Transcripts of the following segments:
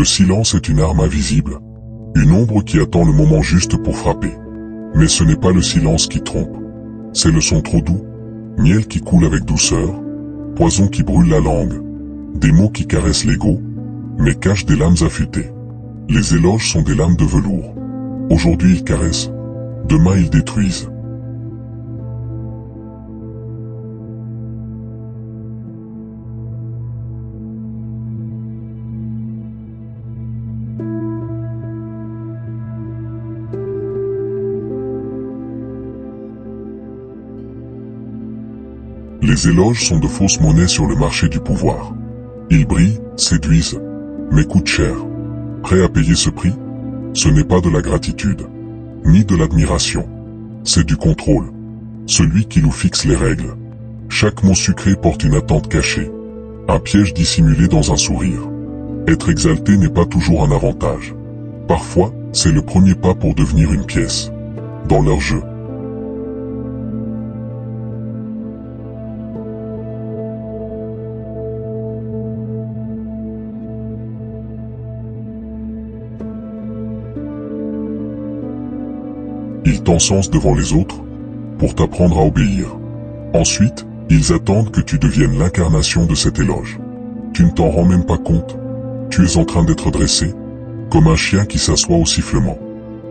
Le silence est une arme invisible, une ombre qui attend le moment juste pour frapper. Mais ce n'est pas le silence qui trompe, c'est le son trop doux, miel qui coule avec douceur, poison qui brûle la langue, des mots qui caressent l'ego, mais cachent des lames affûtées. Les éloges sont des lames de velours. Aujourd'hui ils caressent, demain ils détruisent. Les éloges sont de fausses monnaies sur le marché du pouvoir. Ils brillent, séduisent, mais coûtent cher. Prêt à payer ce prix? Ce n'est pas de la gratitude, ni de l'admiration. C'est du contrôle. Celui qui nous fixe les règles. Chaque mot sucré porte une attente cachée. Un piège dissimulé dans un sourire. Être exalté n'est pas toujours un avantage. Parfois, c'est le premier pas pour devenir une pièce. Dans leur jeu. Ils t'encensent devant les autres, pour t'apprendre à obéir. Ensuite, ils attendent que tu deviennes l'incarnation de cet éloge. Tu ne t'en rends même pas compte. Tu es en train d'être dressé, comme un chien qui s'assoit au sifflement.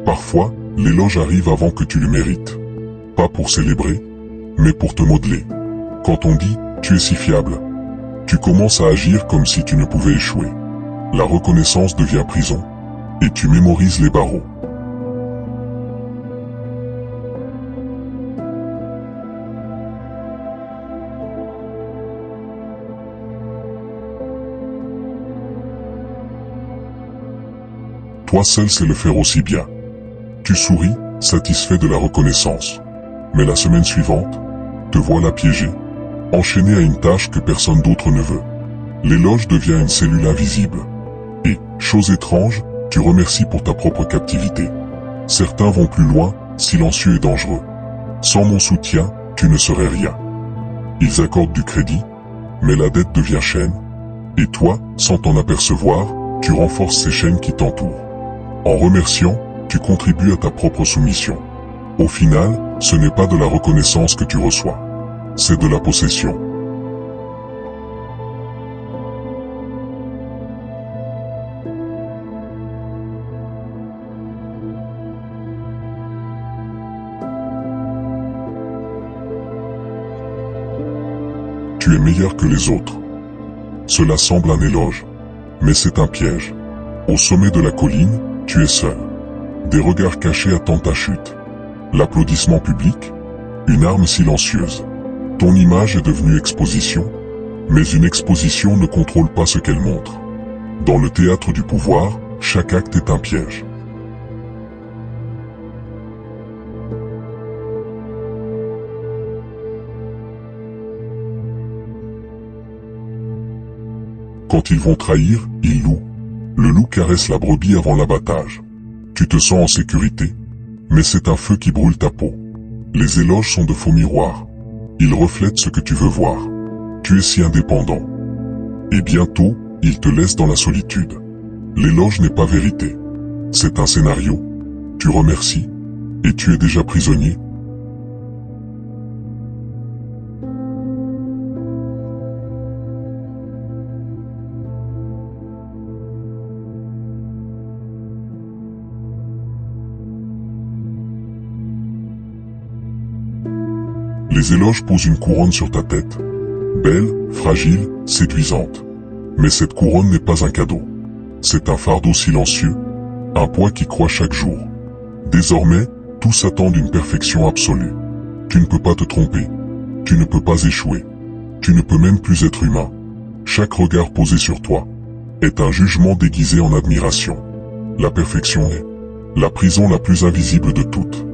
Parfois, l'éloge arrive avant que tu le mérites. Pas pour célébrer, mais pour te modeler. Quand on dit « tu es si fiable », tu commences à agir comme si tu ne pouvais échouer. La reconnaissance devient prison, et tu mémorises les barreaux. Toi seul sais le faire aussi bien. Tu souris, satisfait de la reconnaissance. Mais la semaine suivante, te voilà piégé, enchaîné à une tâche que personne d'autre ne veut. L'éloge devient une cellule invisible. Et, chose étrange, tu remercies pour ta propre captivité. Certains vont plus loin, silencieux et dangereux. Sans mon soutien, tu ne serais rien. Ils accordent du crédit, mais la dette devient chaîne. Et toi, sans t'en apercevoir, tu renforces ces chaînes qui t'entourent. En remerciant, tu contribues à ta propre soumission. Au final, ce n'est pas de la reconnaissance que tu reçois. C'est de la possession. Tu es meilleur que les autres. Cela semble un éloge, mais c'est un piège. Au sommet de la colline, tu es seul. Des regards cachés attendent ta chute. L'applaudissement public, une arme silencieuse. Ton image est devenue exposition, mais une exposition ne contrôle pas ce qu'elle montre. Dans le théâtre du pouvoir, chaque acte est un piège. Quand ils vont trahir, ils louent. Le loup caresse la brebis avant l'abattage. Tu te sens en sécurité, mais c'est un feu qui brûle ta peau. Les éloges sont de faux miroirs. Ils reflètent ce que tu veux voir. Tu es si indépendant. Et bientôt, ils te laissent dans la solitude. L'éloge n'est pas vérité. C'est un scénario. Tu remercies, et tu es déjà prisonnier. Les éloges posent une couronne sur ta tête. Belle, fragile, séduisante. Mais cette couronne n'est pas un cadeau. C'est un fardeau silencieux, un poids qui croît chaque jour. Désormais, tous attendent une perfection absolue. Tu ne peux pas te tromper. Tu ne peux pas échouer. Tu ne peux même plus être humain. Chaque regard posé sur toi est un jugement déguisé en admiration. La perfection est la prison la plus invisible de toutes.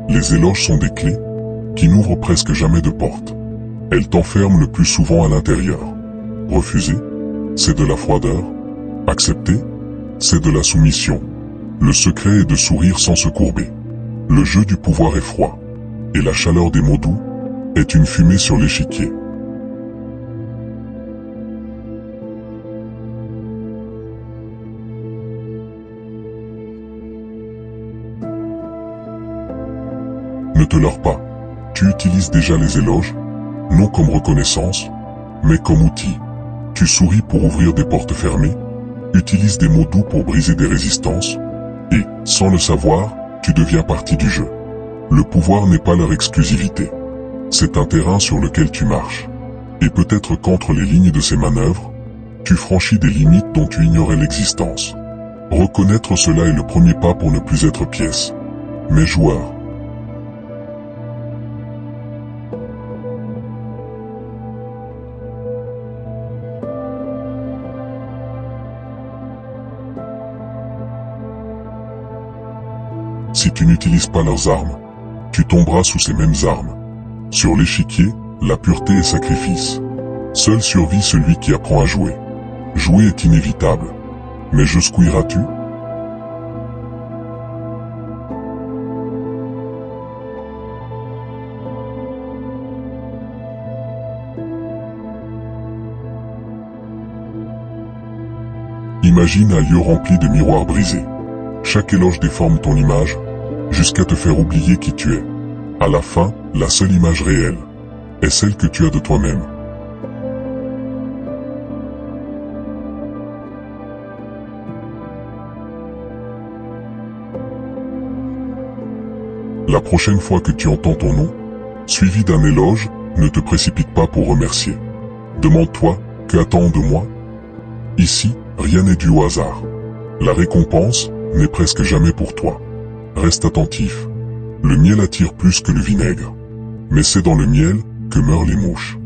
Les éloges sont des clés qui n'ouvrent presque jamais de porte. Elles t'enferment le plus souvent à l'intérieur. Refuser, c'est de la froideur. Accepter, c'est de la soumission. Le secret est de sourire sans se courber. Le jeu du pouvoir est froid. Et la chaleur des mots doux est une fumée sur l'échiquier. Ne te leurre pas. Tu utilises déjà les éloges, non comme reconnaissance, mais comme outil. Tu souris pour ouvrir des portes fermées, utilises des mots doux pour briser des résistances, et, sans le savoir, tu deviens partie du jeu. Le pouvoir n'est pas leur exclusivité. C'est un terrain sur lequel tu marches. Et peut-être qu'entre les lignes de ces manœuvres, tu franchis des limites dont tu ignorais l'existence. Reconnaître cela est le premier pas pour ne plus être pièce, mais joueur. Si tu n'utilises pas leurs armes, tu tomberas sous ces mêmes armes. Sur l'échiquier, la pureté est sacrifice. Seul survit celui qui apprend à jouer. Jouer est inévitable. Mais jusqu'ouiras-tu ? Imagine un lieu rempli de miroirs brisés. Chaque éloge déforme ton image, jusqu'à te faire oublier qui tu es. À la fin, la seule image réelle est celle que tu as de toi-même. La prochaine fois que tu entends ton nom, suivi d'un éloge, ne te précipite pas pour remercier. Demande-toi, qu'attends de moi ? Ici, rien n'est dû au hasard. La récompense n'est presque jamais pour toi. Reste attentif. Le miel attire plus que le vinaigre. Mais c'est dans le miel que meurent les mouches.